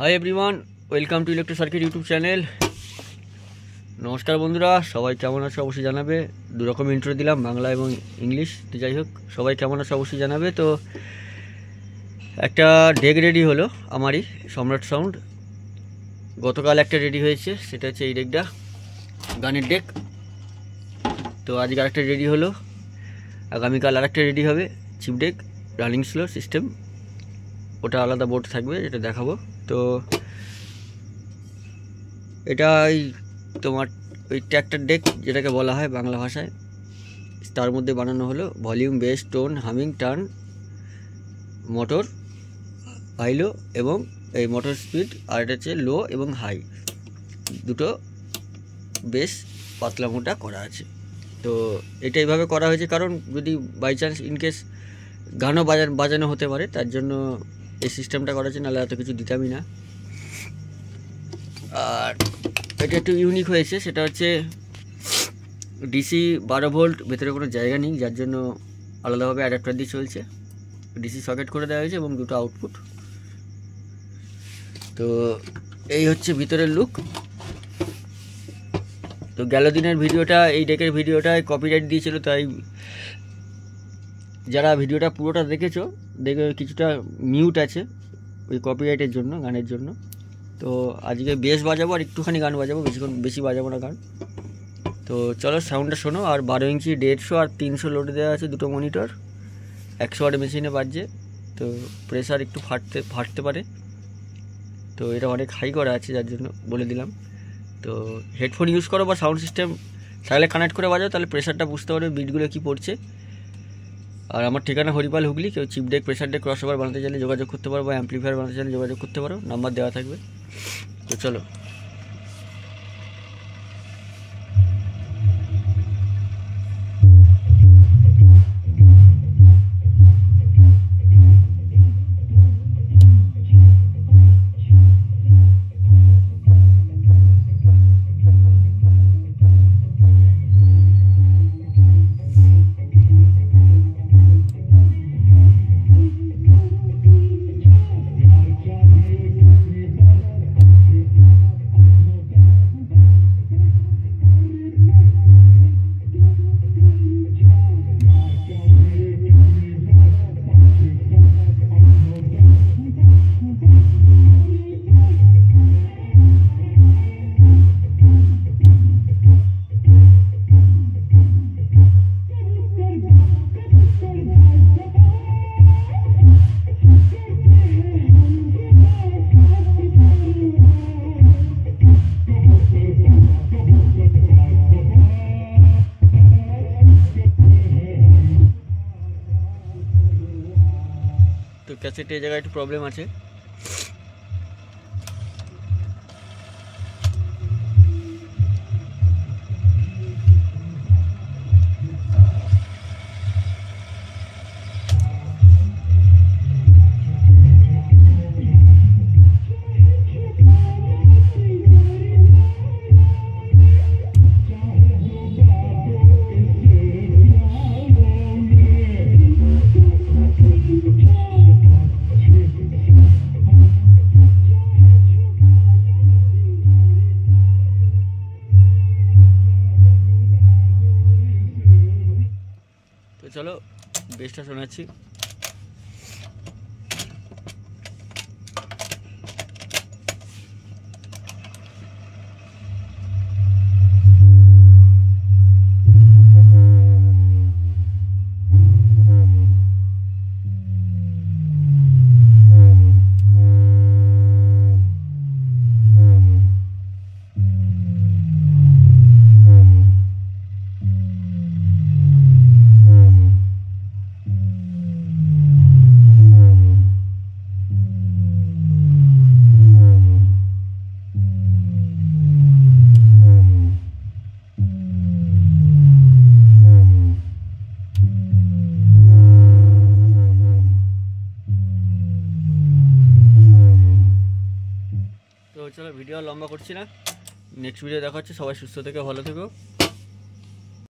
Hi everyone, welcome to electro circuit YouTube channel. নমস্কার বন্ধুরা, সবাই কেমন আছো অবশ্যই জানাবে। দুরকম ইন্ট্রো দিলাম, বাংলা এবং ইংলিশ। তো যাই হোক, সবাই কেমন আছো অবশ্যই জানাবে। তো একটা ডেক রেডি হলো আমারই, সম্রাট সাউন্ড। গতকাল একটা রেডি হয়েছে, সেটা হচ্ছে এই ডেকটা, গানের ডেক। তো আজকে আরেকটা রেডি হলো, আগামীকাল আরেকটা রেডি হবে, chip deck, running slow system. ওটা আলাদা বোর্ড থাকবে, এটা দেখাবো। তো এটা তোমার ওই ট্র্যাক্টর ডেক যেটাকে বলা হয় বাংলা ভাষায়, তার মধ্যে বানানো হলো volume, bass, tone, humming, turn, motor, হাইলো এবং এই মোটর স্পিড, আর এটা হচ্ছে লো এবং হাই, দুটো বেশ পাতলা মোটা করা আছে। তো এটা এইভাবে করা হয়েছে কারণ যদি বাই চান্স ইনকেস গানও বাজানো হতে পারে, তার জন্য এই সিস্টেমটা করা হয়েছে, নাহলে এত কিছু দিতামই না। আর এটা একটু ইউনিক হয়েছে, সেটা হচ্ছে ডিসি 12 ভোল্ট, ভেতরে কোনো জায়গা নেই, যার জন্য আলাদাভাবে অ্যাডাপ্টার দিয়ে চলছে। ডিসি সকেট করে দেওয়া হয়েছে এবং দুটো আউটপুট। তো এই হচ্ছে ভিতরের লুক। তো গেল দিনের ভিডিওটা, এই ডেকের ভিডিওটায় কপিরাইট দিয়েছিল, তাই যারা ভিডিওটা পুরোটা দেখেছো দেখে কিছুটা মিউট আছে ওই কপিরাইটের জন্য, গানের জন্য। তো আজকে বেশ বাজাবো আর একটুখানি গান বাজাবো, বেশি বাজাবো না গান। তো চলো সাউন্ডটা শোনো। আর 12 ইঞ্চি 150 আর 300 লোড দেওয়া আছে, দুটো মনিটর, 100 ওয়াট মেশিনে বাজছে। তো প্রেসার একটু ফাটতে পারে, তো এটা অনেক হাই করা আছে, যার জন্য বলে দিলাম। তো হেডফোন ইউজ করো বা সাউন্ড সিস্টেম থাকলে কানেক্ট করে বাজাও, তাহলে প্রেসারটা বুঝতে পারবে, বিটগুলো কী পড়ছে। আর আমার ঠিকানা হরিপাল, হুগলি। কেউ chip deck, pressure deck, crossover বানাতে চাইলে যোগাযোগ করতে পারো, বা অ্যাম্পলিফায়ার বানাতে চাইলে যোগাযোগ করতে পারো, নাম্বার দেওয়া থাকবে। তো চলো। তো ক্যাসেটে এই জায়গায় একটু প্রবলেম আছে। তো চলো বেসটা শোনাচ্ছি। তো চলো ভিডিও লম্বা করছি না, নেক্সট ভিডিও দেখা হচ্ছে। সবাই সুস্থ থেকো, ভালো থেকো।